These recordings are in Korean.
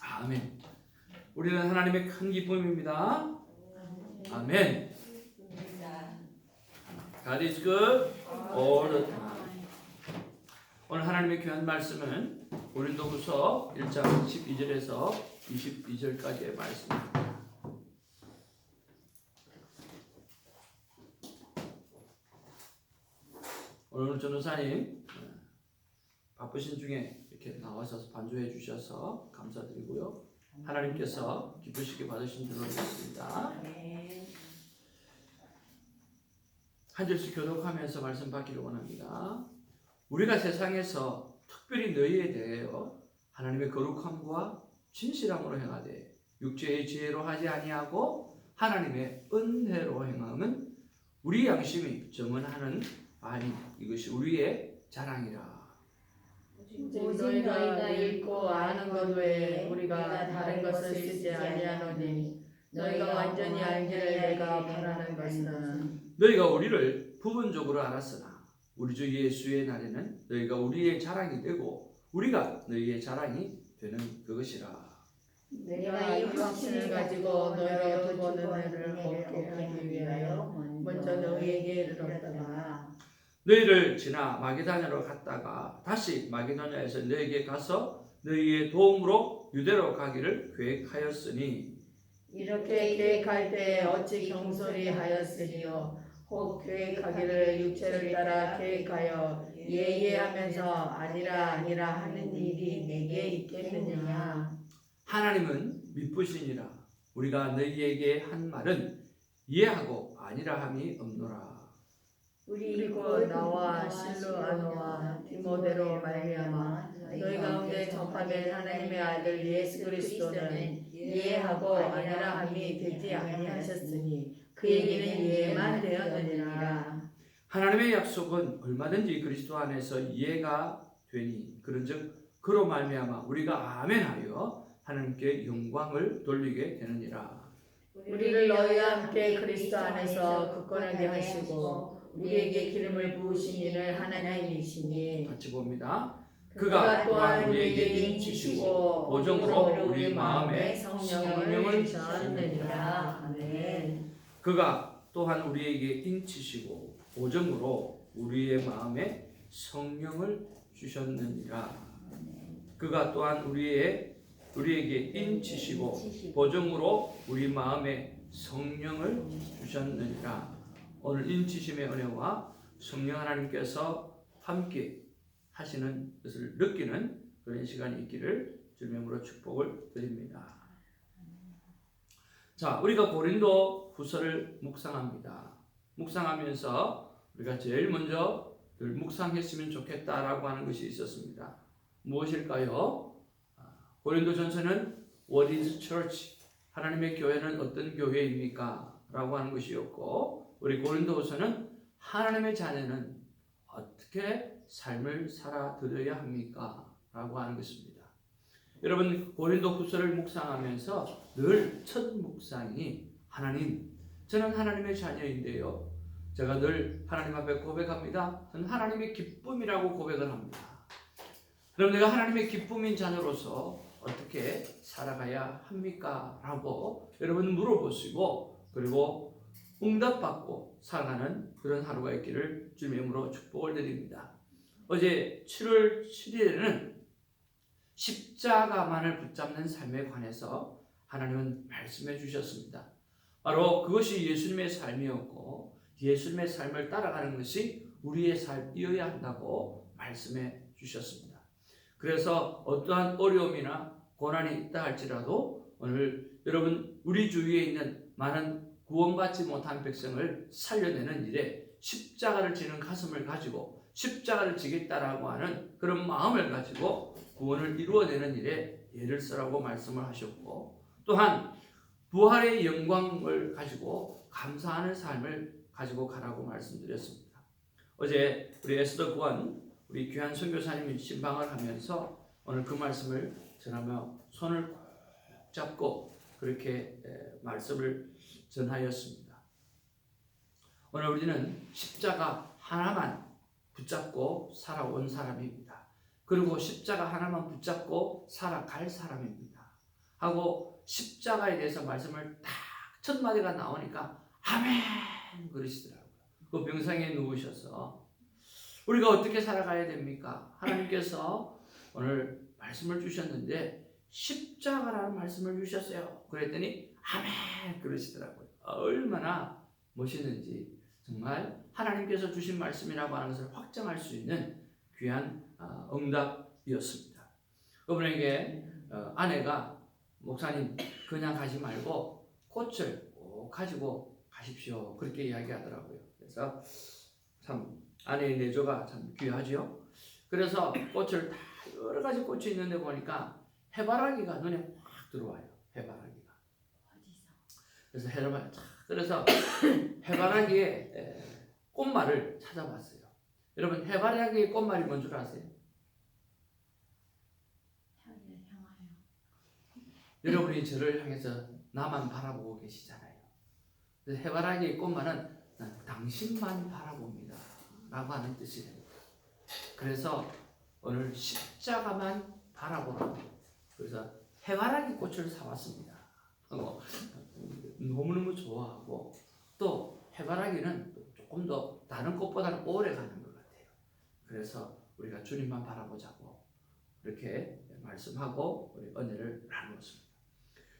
아멘. 우리는 하나님의 큰 기쁨입니다. 아멘. God is good all the time. 오늘 하나님의 귀한 말씀은 고린도후서 1장 12절에서 22절까지의 말씀입니다. 오늘 전도사님 바쁘신 중에 이렇게 나와서 반주해 주셔서 감사드리고요. 하나님께서 기쁘시게 받으신 줄로 믿습니다. 한 절씩 교독하면서 말씀 받기를 원합니다. 우리가 세상에서 특별히 너희에 대하여 하나님의 거룩함과 진실함으로 행하되 육체의 지혜로 하지 아니하고 하나님의 은혜로 행함은 우리 양심이 정언하는 바니 이것이 우리의 자랑이라. 오직 너희가 읽고 아는 것 외에 우리가 다른 것을 쓰지 아니하노니 너희가 완전히 알기를 내가 바라는 것은 너희가 우리를 부분적으로 알았으나 우리 주 예수의 날에는 너희가 우리의 자랑이 되고 우리가 너희의 자랑이 되는 그것이라. 내가 이 확신을 가지고 너희로 두 번 은혜를 얻게 하기 위하여 먼저 너희에게 이르렀다. 너희를 지나 마게도냐로 갔다가 다시 마게도냐에서 너희에게 가서 너희의 도움으로 유대로 가기를 계획하였으니 이렇게 계획할 때 어찌 경솔히 하였으리요 혹 계획하기를 육체를 따라 계획하여 예예하면서 아니라 하는 일이 내게 있겠느냐. 하나님은 미쁘시니라. 우리가 너희에게 한 말은 이해하고 아니라 함이 없노라. 우리 곧 나와 실루아노와 디모데로 말미암아 너희 가운데 전파된 하나님의 아들 예수 그리스도는 이해하고 아니라 함이 되지 아니하셨으니 그에게는 이해만 되었느니라. 하나님의 약속은 얼마든지 그리스도 안에서 이해가 되니 그런즉 그로 말미암아 우리가 아멘하여 하나님께 영광을 돌리게 되느니라. 우리를 너희와 함께 그리스도 안에서 굳건하게 하시고 우리에게 기름을 부으신 이는 하나님이시니 같이 봅니다. 그가 또한 우리에게 인치시고 보정으로 우리 마음에 성령을 주셨느니라. 아멘. 그가 또한 우리에게 인치시고 보정으로 우리의 마음에 성령을 주셨느니라. 그가 또한 우리에게 인치시고 보정으로 우리 마음에 성령을 주셨느니라. 오늘 인치심의 은혜와 성령 하나님께서 함께 하시는 것을 느끼는 그런 시간이 있기를 주님의 이름으로 축복을 드립니다. 자, 우리가 고린도 후서를 묵상합니다. 묵상하면서 우리가 제일 먼저 늘 묵상했으면 좋겠다라고 하는 것이 있었습니다. 무엇일까요? 고린도 전서는 What is church? 하나님의 교회는 어떤 교회입니까? 라고 하는 것이었고 우리 고린도후서는 하나님의 자녀는 어떻게 삶을 살아드려야 합니까? 라고 하는 것입니다. 여러분 고린도후서를 묵상하면서 늘 첫 묵상이 하나님, 저는 하나님의 자녀인데요. 제가 늘 하나님 앞에 고백합니다. 저는 하나님의 기쁨이라고 고백을 합니다. 그럼 내가 하나님의 기쁨인 자녀로서 어떻게 살아가야 합니까? 라고 여러분 물어보시고 그리고 응답받고 살아가는 그런 하루가 있기를 주님의 이름으로 축복을 드립니다. 어제 7월 7일에는 십자가만을 붙잡는 삶에 관해서 하나님은 말씀해 주셨습니다. 바로 그것이 예수님의 삶이었고 예수님의 삶을 따라가는 것이 우리의 삶이어야 한다고 말씀해 주셨습니다. 그래서 어떠한 어려움이나 고난이 있다 할지라도 오늘 여러분 우리 주위에 있는 많은 구원받지 못한 백성을 살려내는 일에 십자가를 지는 가슴을 가지고 십자가를 지겠다라고 하는 그런 마음을 가지고 구원을 이루어내는 일에 애를 쓰라고 말씀을 하셨고 또한 부활의 영광을 가지고 감사하는 삶을 가지고 가라고 말씀드렸습니다. 어제 우리 에스더 구원 우리 귀한 선교사님이 신방을 하면서 오늘 그 말씀을 전하며 손을 꼭 잡고 그렇게 말씀을 전하였습니다. 오늘 우리는 십자가 하나만 붙잡고 살아온 사람입니다. 그리고 십자가 하나만 붙잡고 살아갈 사람입니다. 하고 십자가에 대해서 말씀을 딱 첫 마디가 나오니까 아멘 그러시더라고요. 그 병상에 누우셔서 우리가 어떻게 살아가야 됩니까? 하나님께서 오늘 말씀을 주셨는데 십자가라는 말씀을 주셨어요. 그랬더니 아멘 그러시더라고요. 얼마나 멋있는지 정말 하나님께서 주신 말씀이라고 하는 것을 확정할 수 있는 귀한 응답이었습니다. 그분에게 아내가 목사님 그냥 가지 말고 꽃을 꼭 가지고 가십시오 그렇게 이야기하더라고요. 그래서 참 아내의 내조가 참 귀하죠. 그래서 꽃을 다 여러 가지 꽃이 있는데 보니까 해바라기가 눈에 확 들어와요. 해바라기가. 그래서 그래서 해바라기의 꽃말을 찾아봤어요. 여러분 해바라기의 꽃말이 뭔 줄 아세요? 여러분이 저를 향해서 나만 바라보고 계시잖아요. 그래서 해바라기의 꽃말은 당신만 바라봅니다 라고 하는 뜻이에요. 그래서 오늘 십자가만 바라보라. 그래서 해바라기 꽃을 사왔습니다. 너무너무 좋아하고 또 해바라기는 조금 더 다른 꽃보다는 오래 가는 것 같아요. 그래서 우리가 주님만 바라보자고 이렇게 말씀하고 우리 은혜를 나누었습니다.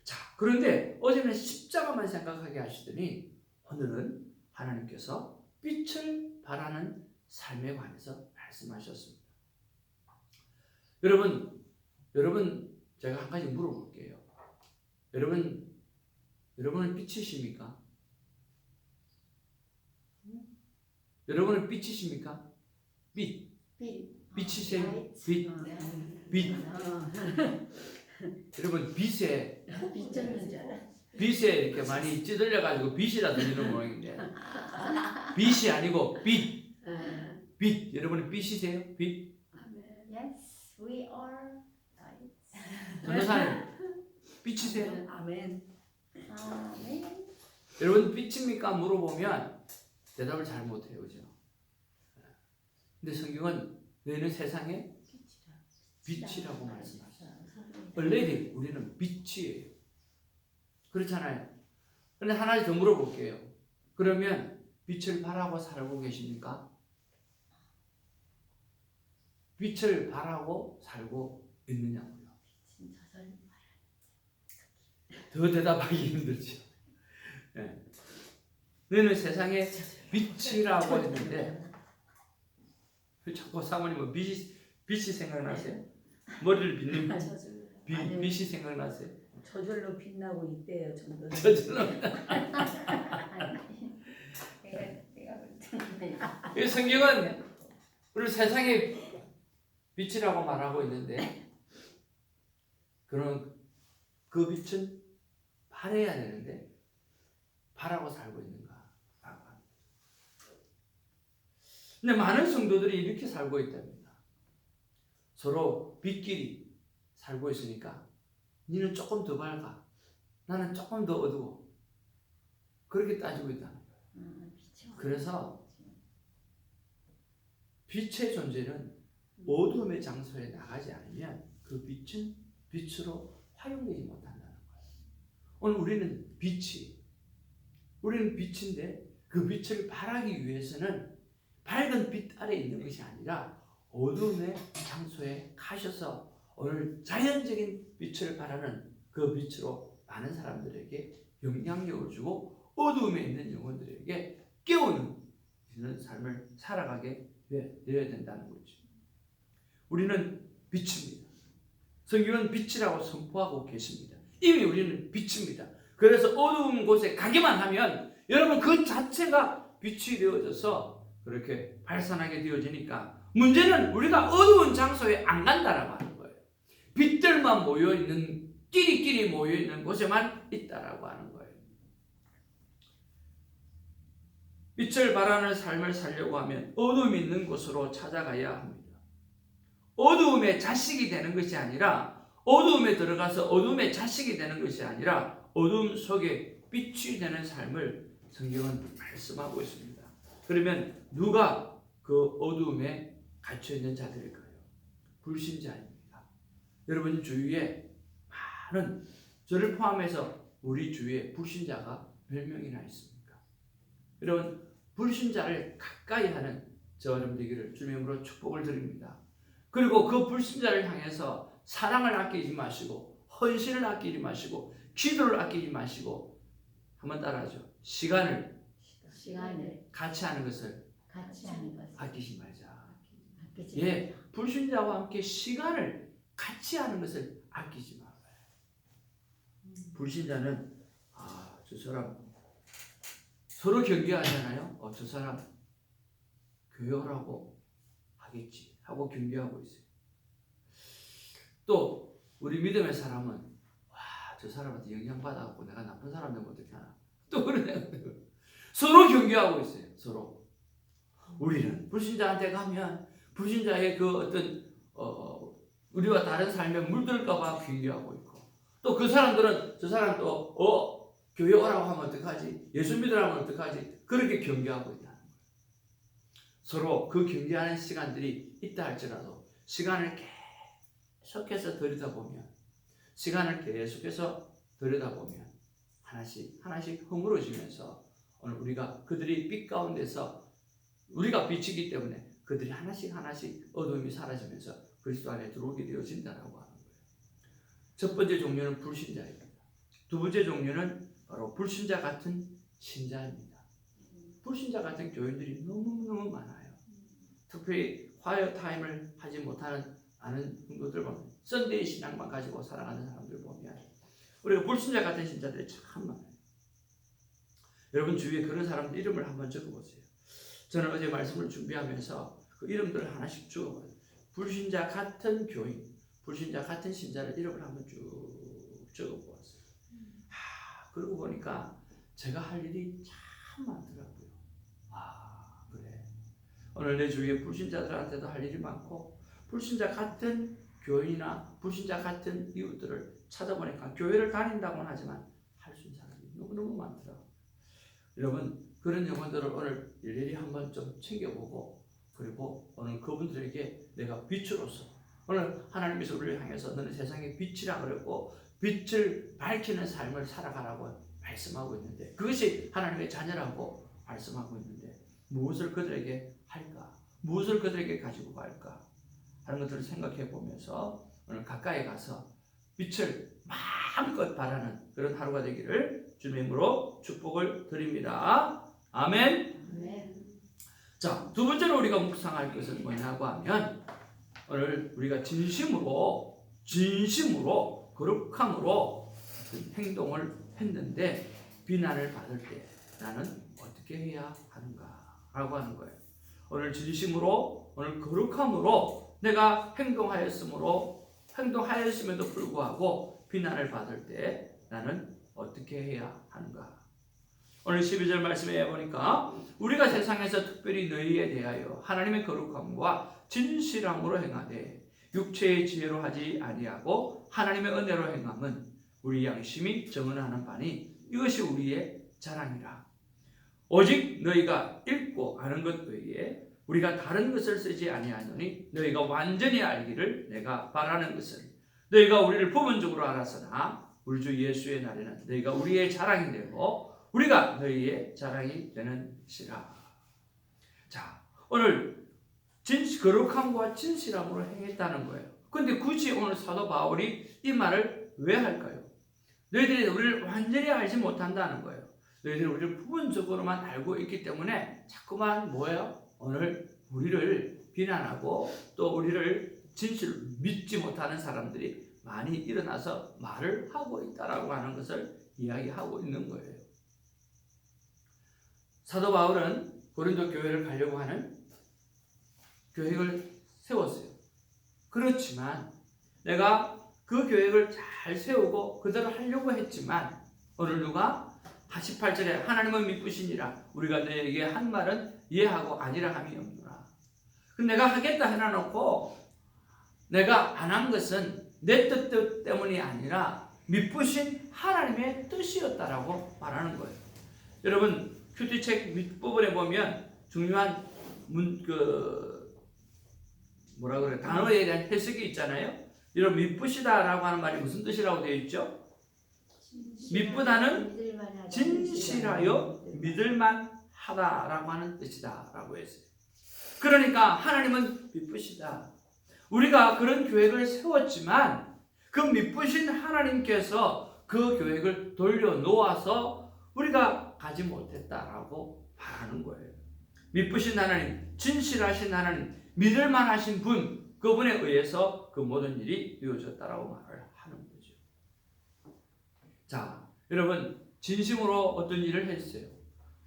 자, 그런데 어제는 십자가만 생각하게 하시더니 오늘은 하나님께서 빛을 발하는 삶에 관해서 말씀하셨습니다. 여러분 제가 한 가지 물어볼게요. 여러분은 빛이십니까? 여러분은 빛이십니까? 빛이세요? 빛. 여러분 빛에 이렇게 많이 찌들려가지고 빛이라 들리는 모양인데 빛이 아니고 빛. 여러분은 빛이세요? 빛. Yes, we are lights. 전도사님 빛이세요? 아멘. 아멘. 여러분 빛입니까? 물어보면 대답을 잘 못해요, 그죠? 근데 성경은 너희는 세상의 빛이라고 말씀하셨어요. 원래 우리는 빛이에요. 그렇잖아요. 그런데 하나 더 물어볼게요. 그러면 빛을 바라고 살고 계십니까? 빛을 바라고 살고 있느냐고요. 더 대답하기 힘들죠. 네. 너희는 세상의 빛이라고 했는데 자꾸 사모님 뭐 빛이 생각나세요? 머리를 빗는 빛이 생각나세요? 저절로 빛나고 있대요. 전도. 저절로. 이 성경은 우리 세상의 빛이라고 말하고 있는데 그런 그 빛은 발해야 되는데 바라고 살고 있는가? 근데 많은 성도들이 이렇게 살고 있답니다. 서로 빛끼리 살고 있으니까 너는 조금 더 밝아, 나는 조금 더 어두워. 그렇게 따지고 있다는 거예요. 그래서 빛의 존재는 어둠의 장소에 나가지 않으면 그 빛은 빛으로 활용되지 못한다는 거예요. 오늘 우리는 빛인데 그 빛을 발하기 위해서는 밝은 빛 아래 있는 것이 아니라 어둠의 장소에 가셔서 오늘 자연적인 빛을 발하는 그 빛으로 많은 사람들에게 영향력을 주고 어둠에 있는 영혼들에게 깨우는 삶을 살아가게 되어야 된다는 거죠. 우리는 빛입니다. 성경은 빛이라고 선포하고 계십니다. 이미 우리는 빛입니다. 그래서 어두운 곳에 가기만 하면 여러분 그 자체가 빛이 되어져서 그렇게 발산하게 되어지니까 문제는 우리가 어두운 장소에 안 간다라고 하는 거예요. 빛들만 모여있는 끼리끼리 모여있는 곳에만 있다라고 하는 거예요. 빛을 발하는 삶을 살려고 하면 어둠이 있는 곳으로 찾아가야 합니다. 어두움의 자식이 되는 것이 아니라 어두움에 들어가서 어둠의 자식이 되는 것이 아니라 어둠 속에 빛이 되는 삶을 성경은 말씀하고 있습니다. 그러면 누가 그 어두움에 갇혀 있는 자들일까요? 불신자입니다. 여러분 주위에 많은, 저를 포함해서 우리 주위에 불신자가 몇 명이나 있습니까? 여러분 불신자를 가까이 하는 저와 여러분 되기를 주님으로 축복을 드립니다. 그리고 그 불신자를 향해서 사랑을 아끼지 마시고 헌신을 아끼지 마시고 기도를 아끼지 마시고 한번 따라하죠. 시간을 같이 하는 것을 같이 하는 것. 아끼지 말자. 아끼지 예, 불신자와 함께 시간을 같이 하는 것을 아끼지 말아요. 불신자는 저 사람 서로 경계하잖아요. 저 사람 교회 오라고 하겠지 하고 경계하고 있어요. 또 우리 믿음의 사람은 저 사람한테 영향받아갖고 내가 나쁜 사람 되면 어떡하나 또 그런 생각 들어요. 서로 경계하고 있어요. 서로. 우리는 불신자한테 가면 불신자의 그 어떤 우리와 다른 삶에 물들까봐 경계하고 있고, 또 그 사람들은 저 사람 또 교회 오라고 하면 어떡하지? 예수 믿으라면 어떡하지? 그렇게 경계하고 있다는 거예요. 서로 그 경계하는 시간들이 있다 할지라도 시간을 계속해서 들여다보면, 시간을 계속해서 들여다보면 하나씩 허물어지면서 오늘 우리가 그들이 빛 가운데서 우리가 빛이기 때문에 그들이 하나씩 어둠이 사라지면서 그리스도 안에 들어오게 되어진다라고 하는 거예요. 첫 번째 종류는 불신자입니다. 두 번째 종류는 바로 불신자 같은 신자입니다. 불신자 같은 교인들이 너무너무 많아요. 특별히 화요 타임을 하지 못하는 아는 성도들 보면, 썬데이 신앙만 가지고 살아가는 사람들 보면 우리가 불신자 같은 신자들이 참 많아요. 여러분 주위에 그런 사람들 이름을 한번 적어보세요. 저는 어제 말씀을 준비하면서 그 이름들을 하나씩 적어봐요. 불신자 같은 교인, 불신자 같은 신자를 이름을 한번 쭉 적어보았어요. 그러고 보니까 제가 할 일이 참 많더라고요. 그래. 오늘 내 주위에 불신자들한테도 할 일이 많고, 불신자 같은 교인이나 불신자 같은 이웃들을 찾아보니까 교회를 다닌다고는 하지만 할 수 있는 사람이 너무너무 많더라고요. 여러분 그런 영혼들을 오늘 일일이 한번 좀 챙겨보고, 그리고 오늘 그분들에게 내가 빛으로서, 오늘 하나님께서 우리를 향해서 너는 세상의 빛이라 그랬고 빛을 밝히는 삶을 살아가라고 말씀하고 있는데, 그것이 하나님의 자녀라고 말씀하고 있는데 무엇을 그들에게 할까? 무엇을 그들에게 가지고 갈까? 하는 것들을 생각해 보면서 오늘 가까이 가서 빛을 마음껏 바라는 그런 하루가 되기를 주님의 이름으로 축복을 드립니다. 아멘. 네. 자, 두 번째로 우리가 묵상할 것은 뭐냐고 하면, 오늘 우리가 진심으로 거룩함으로 행동을 했는데 비난을 받을 때 나는 어떻게 해야 하는가 라고 하는 거예요. 오늘 진심으로, 오늘 거룩함으로 내가 행동하였음에도 불구하고 비난을 받을 때 나는 어떻게 해야 하는가. 오늘 12절 말씀에 보니까 우리가 세상에서 특별히 너희에 대하여 하나님의 거룩함과 진실함으로 행하되 육체의 지혜로 하지 아니하고 하나님의 은혜로 행함은 우리 양심이 정언하는 바니 이것이 우리의 자랑이라. 오직 너희가 읽고 아는 것 외에 우리가 다른 것을 쓰지 아니하노니 너희가 완전히 알기를 내가 바라는 것은 너희가 우리를 부분적으로 알았으나 우리 주 예수의 날에는 너희가 우리의 자랑이 되고 우리가 너희의 자랑이 되는시라. 자, 오늘 거룩함과 진실함으로 행했다는 거예요. 근데 굳이 오늘 사도 바울이 이 말을 왜 할까요? 너희들이 우리를 완전히 알지 못한다는 거예요. 너희들이 우리를 부분적으로만 알고 있기 때문에 자꾸만 뭐예요? 오늘 우리를 비난하고 또 우리를 진실을 믿지 못하는 사람들이 많이 일어나서 말을 하고 있다라고 하는 것을 이야기하고 있는 거예요. 사도 바울은 고린도 교회를 가려고 하는 계획을 세웠어요. 그렇지만 내가 그 계획을 잘 세우고 그대로 하려고 했지만 오늘 누가 18절에 하나님은 미쁘시니라 우리가 너에게 한 말은 예하고 아니라 함이 없노라. 내가 하겠다 해놔놓고 내가 안 한 것은 내 뜻 때문이 아니라 미쁘신 하나님의 뜻이었다라고 말하는 거예요. 여러분 큐티책 윗부분에 보면 중요한 뭐라 그래 단어에 대한 해석이 있잖아요. 여러분 미쁘시다라고 하는 말이 무슨 뜻이라고 되어 있죠? 미쁘다는 진실하여 믿을만하다라고 하는 뜻이다라고 했어요. 그러니까 하나님은 미쁘시다. 우리가 그런 계획을 세웠지만 그 미쁘신 하나님께서 그 계획을 돌려놓아서 우리가 가지 못했다라고 말하는 거예요. 미쁘신 하나님, 진실하신 하나님, 믿을만하신 분, 그분에 의해서 그 모든 일이 이루어졌다라고 말을 하는 거죠. 자, 여러분 진심으로 어떤 일을 했어요.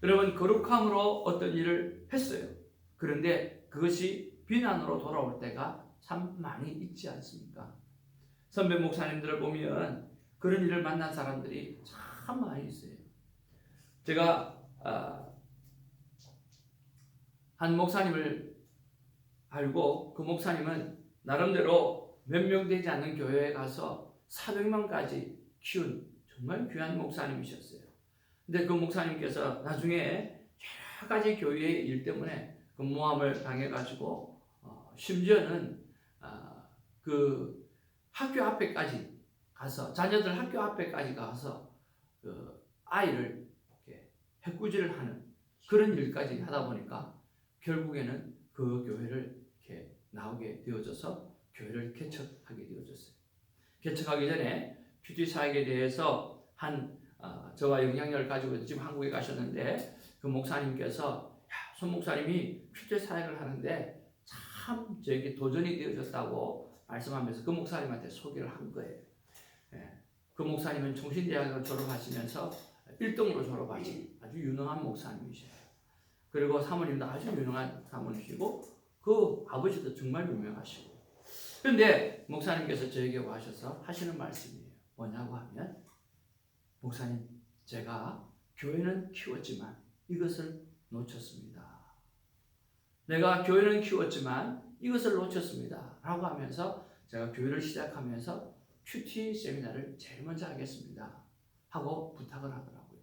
여러분 거룩함으로 어떤 일을 했어요. 그런데 그것이 비난으로 돌아올 때가 참 많이 있지 않습니까? 선배 목사님들을 보면 그런 일을 만난 사람들이 참 많이 있어요. 제가 한 목사님을 알고 그 목사님은 나름대로 몇 명 되지 않는 교회에 가서 400명까지 키운 정말 귀한 목사님이셨어요. 근데 그 목사님께서 나중에 여러 가지 교회의 일 때문에 근무함을 당해가지고 심지어는 그 학교 앞에까지 가서 자녀들 학교 앞에까지 가서 그 아이를 이렇게 해꾸지를 하는 그런 일까지 하다 보니까 결국에는 그 교회를 이렇게 나오게 되어져서 교회를 개척하게 되어졌어요. 개척하기 전에 큐티 사역에 대해서 저와 영향력을 가지고 지금 한국에 가셨는데 그 목사님께서 손 목사님이 큐티 사역을 하는데 참 저에게 도전이 되어졌다고 말씀하면서 그 목사님한테 소개를 한 거예요. 그 목사님은 총신대학을 졸업하시면서 1등으로 졸업하신 아주 유능한 목사님이셔요. 그리고 사모님도 아주 유능한 사모님이시고 그 아버지도 정말 유명하시고. 그런데 목사님께서 저에게 와셔서 하시는 말씀이에요. 뭐냐고 하면 목사님 제가 교회는 키웠지만 이것을 놓쳤습니다. 내가 교회는 키웠지만 이것을 놓쳤습니다. 라고 하면서 제가 교회를 시작하면서 큐티 세미나를 제일 먼저 하겠습니다. 하고 부탁을 하더라고요.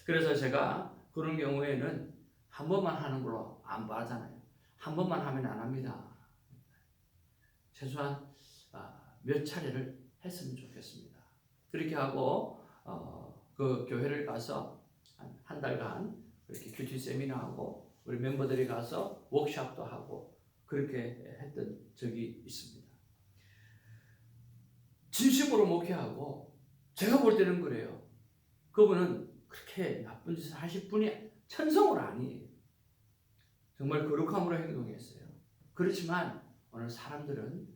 그래서 제가 그런 경우에는 한 번만 하는 걸로 안 봐잖아요. 한 번만 하면 안 합니다. 최소한 몇 차례를 했으면 좋겠습니다. 그렇게 하고 그 교회를 가서 한 달간 그렇게 큐티 세미나하고 우리 멤버들이 가서 워크숍도 하고 그렇게 했던 적이 있습니다. 진심으로 목회하고 제가 볼 때는 그래요. 그분은 그렇게 나쁜 짓을 하실 분이 천성으로 아니에요. 정말 거룩함으로 행동했어요. 그렇지만 오늘 사람들은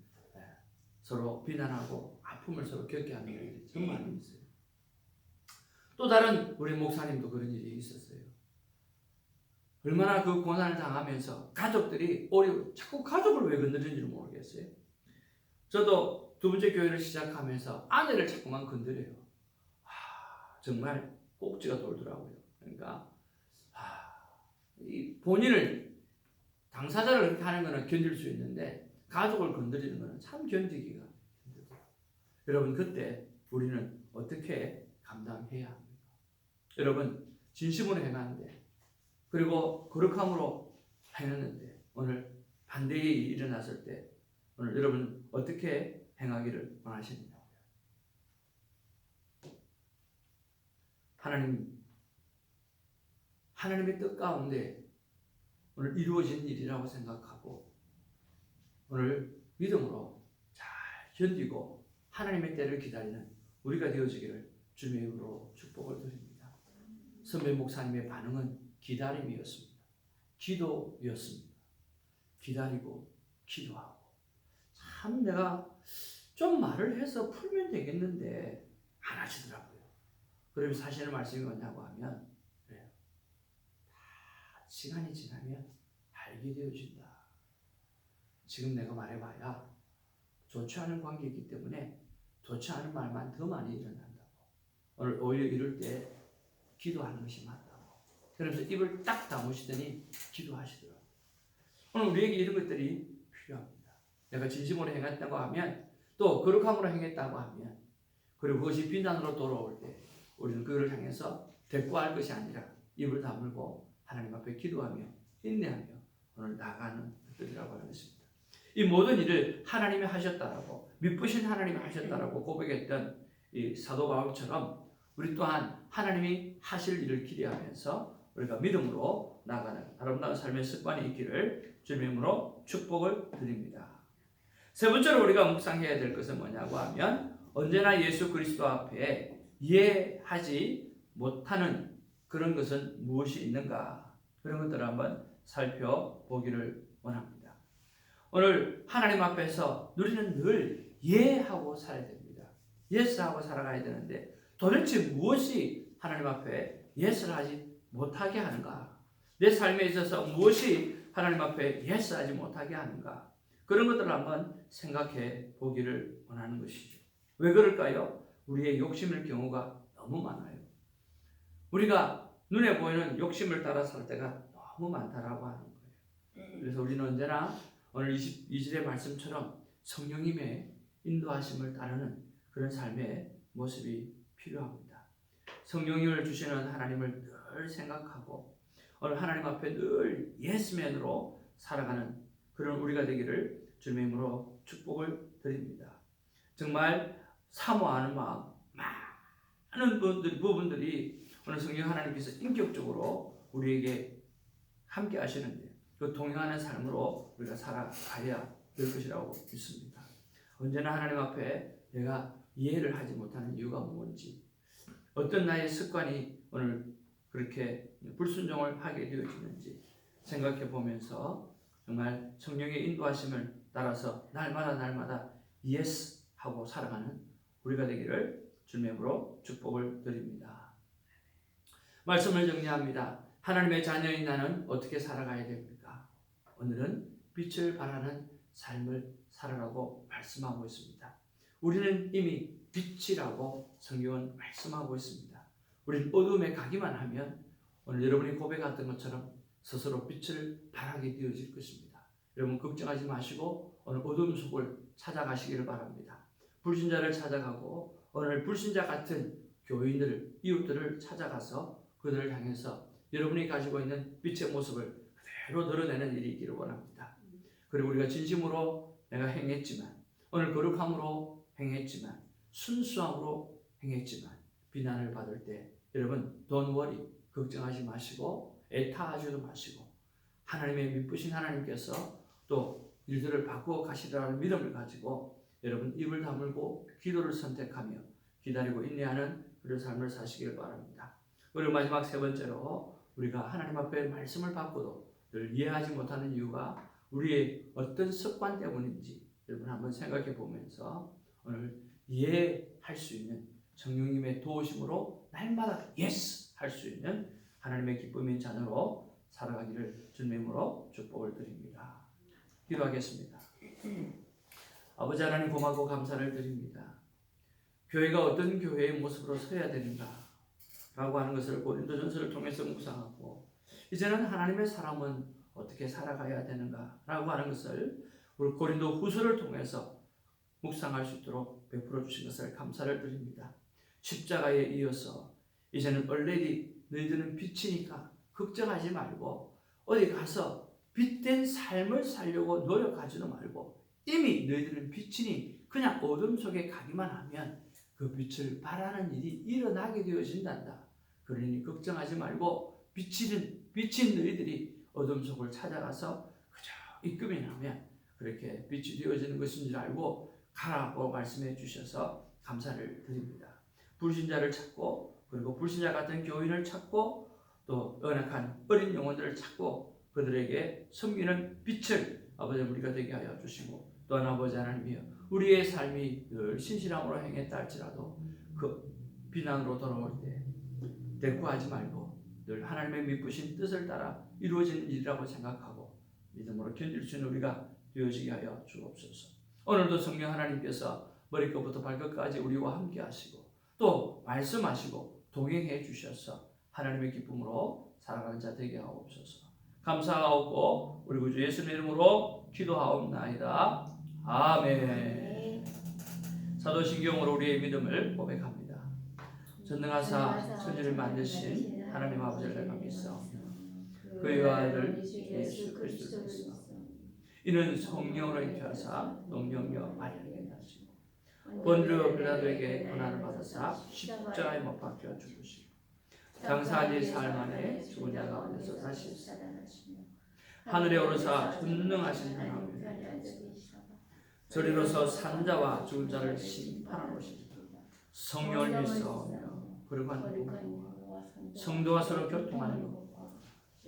서로 비난하고 아픔을 서로 겪게 하는 일이 정말 많이 있어요. 또 다른 우리 목사님도 그런 일이 있었어요. 얼마나 그 고난을 당하면서 가족들이 자꾸 가족을 왜 건드리는지 모르겠어요. 저도 두 번째 교회를 시작하면서 아내를 자꾸만 건드려요. 정말 꼭지가 돌더라고요. 그러니까 이 본인을 당사자를 그렇게 하는 것은 견딜 수 있는데 가족을 건드리는 것은 참 견디기가 힘들어요. 여러분 그때 우리는 어떻게 감당해야 합니까? 여러분 진심으로 행하는데 그리고 거룩함으로 행했는데 오늘 반대의 일이 일어났을 때 오늘 여러분 어떻게 행하기를 원하십니까? 하나님의 뜻 가운데 오늘 이루어진 일이라고 생각하고 오늘 믿음으로 잘 견디고 하나님의 때를 기다리는 우리가 되어지기를 주님의 이름으로 축복을 드립니다. 선배 목사님의 반응은 기다림이었습니다. 기도였습니다. 기다리고 기도하고 참 내가 좀 말을 해서 풀면 되겠는데 안 하시더라고요. 그러면서 하시는 말씀이 뭐냐고 하면 그래요. 다 시간이 지나면 알게 되어진다. 지금 내가 말해봐야 좋지 않은 관계이기 때문에 좋지 않은 말만 더 많이 일어난다고. 오늘 오히려 이럴 때 기도하는 것이 맞다고. 그러면서 입을 딱 다무시더니 기도하시더라고요. 오늘 우리에게 이런 것들이 필요합니다. 내가 진심으로 행했다고 하면 또 거룩함으로 행했다고 하면, 그리고 그것이 비난으로 돌아올 때 우리는 그를 향해서 대꾸할 것이 아니라 입을 다물고 하나님 앞에 기도하며 인내하며 오늘 나가는 것들이라고 하는 것입니다. 이 모든 일을 하나님이 하셨다라고, 믿으신 하나님이 하셨다라고 고백했던 이 사도 바울처럼 우리 또한 하나님이 하실 일을 기대하면서 우리가 믿음으로 나가는 아름다운 삶의 습관이 있기를 주님의 이름으로 축복을 드립니다. 세 번째로 우리가 묵상해야 될 것은 뭐냐고 하면, 언제나 예수 그리스도 앞에 이해하지 못하는 그런 것은 무엇이 있는가, 그런 것들을 한번 살펴보기를 원합니다. 오늘 하나님 앞에서 우리는 늘 예하고 살아야 됩니다. 예스하고 살아가야 되는데 도대체 무엇이 하나님 앞에 예스를 하지 못하게 하는가? 내 삶에 있어서 무엇이 하나님 앞에 예스하지 못하게 하는가? 그런 것들을 한번 생각해 보기를 원하는 것이죠. 왜 그럴까요? 우리의 욕심일 경우가 너무 많아요. 우리가 눈에 보이는 욕심을 따라 살 때가 너무 많다라고 하는 거예요. 그래서 우리는 언제나 오늘 22절의 말씀처럼 성령님의 인도하심을 따르는 그런 삶의 모습이 필요합니다. 성령님을 주시는 하나님을 늘 생각하고 오늘 하나님 앞에 늘 예스맨으로 살아가는 그런 우리가 되기를 주님의 이름으로 축복을 드립니다. 정말 사모하는 마음, 많은 부분들이 오늘 성령 하나님께서 인격적으로 우리에게 함께 하시는데 그 동행하는 삶으로 우리가 살아가야 될 것이라고 믿습니다. 언제나 하나님 앞에 내가 이해를 하지 못하는 이유가 뭔지, 어떤 나의 습관이 오늘 그렇게 불순종을 하게 되어지는지 생각해 보면서 정말 성령의 인도하심을 따라서 날마다 예스 하고 살아가는 우리가 되기를 주님의 이름으로 축복을 드립니다. 말씀을 정리합니다. 하나님의 자녀인 나는 어떻게 살아가야 됩니까? 오늘은 빛을 발하는 삶을 살아라고 말씀하고 있습니다. 우리는 이미 빛이라고 성경은 말씀하고 있습니다. 우리는 어둠에 가기만 하면 오늘 여러분이 고백했던 것처럼 스스로 빛을 발하게 되어질 것입니다. 여러분 걱정하지 마시고 오늘 어둠 속을 찾아가시기를 바랍니다. 불신자를 찾아가고 오늘 불신자 같은 교인들, 이웃들을 찾아가서 그들을 향해서 여러분이 가지고 있는 빛의 모습을 그대로 드러내는 일이 있기를 원합니다. 그리고 우리가 진심으로 내가 행했지만, 오늘 거룩함으로 행했지만, 순수함으로 행했지만 비난을 받을 때 여러분 don't worry, 걱정하지 마시고 애타하지도 마시고 하나님의 믿으신 하나님께서 또 일들을 바꾸어 가시리라는 믿음을 가지고 여러분 입을 다물고 기도를 선택하며 기다리고 인내하는 그런 삶을 사시길 바랍니다. 그리고 마지막 세 번째로 우리가 하나님 앞에 말씀을 받고도 늘 이해하지 못하는 이유가 우리의 어떤 습관 때문인지 여러분 한번 생각해 보면서 오늘 이해할 수 있는 성령님의 도우심으로 날마다 예스 할 수 있는 하나님의 기쁨인 자녀로 살아가기를 주님의 이름으로 축복을 드립니다. 기도하겠습니다. 아버지 하나님 고맙고 감사를 드립니다. 교회가 어떤 교회의 모습으로 서야 되는가 라고 하는 것을 고린도전서를 통해서 묵상하고 이제는 하나님의 사람은 어떻게 살아가야 되는가 라고 하는 것을 우리 고린도 후서를 통해서 묵상할 수 있도록 베풀어 주신 것을 감사를 드립니다. 십자가에 이어서 이제는 already 너희들은 빛이니까 걱정하지 말고 어디 가서 빛된 삶을 살려고 노력하지도 말고 이미 너희들은 빛이니 그냥 어둠 속에 가기만 하면 그 빛을 발하는 일이 일어나게 되어진단다. 그러니 걱정하지 말고 빛인 너희들이 어둠 속을 찾아가서 그저 입금이 나면 그렇게 빛이 되어지는 것인 줄 알고 가라고 말씀해 주셔서 감사를 드립니다. 불신자를 찾고 그리고 불신자 같은 교인을 찾고 또 연약한 어린 영혼들을 찾고 그들에게 섬기는 빛을 아버지 우리가 되게 하여 주시고 또한 아버지 하나님이여 우리의 삶이 늘 신실함으로 행했다 할지라도 그 비난으로 돌아올 때 대꾸하지 말고 늘 하나님의 믿으신 뜻을 따라 이루어지는 일이라고 생각하고 믿음으로 견딜 수 있는 우리가 되어지게 하여 주옵소서. 오늘도 성령 하나님께서 머리끝부터 발끝까지 우리와 함께 하시고 또 말씀하시고 동행해 주셔서 하나님의 기쁨으로 살아가는 자 되게 하옵소서. 감사하옵고 우리 구주 예수님의 이름으로 기도하옵나이다. 아멘. 사도신경으로 우리의 믿음을 고백합니다. 전능하사 천지를 만드신 하나님 아버지를 내가 믿사오며 그의 아들 예수 그리스도를 믿사오며 이는 성령으로 잉태하사 농령녀 마리아에게 나시고 본주 빌라도에게 고난을 받으사 십자가에 못 박혀 죽으시고 장사지 사흘 만에 죽은 자 가운데서 다시 살아나시며 하늘에 오르사 전능하신 하나님 저리로서 산자와 죽은 자를 심판하시리라. 성령을 믿사오며 거룩한 공부와 성도와 서로 교통하는 것과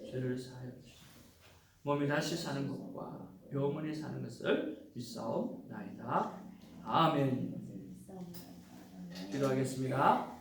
죄를 사하여 주시고 몸이 다시 사는 것과 영원히 사는 것을 믿사옵나이다. 아멘. 기도하겠습니다.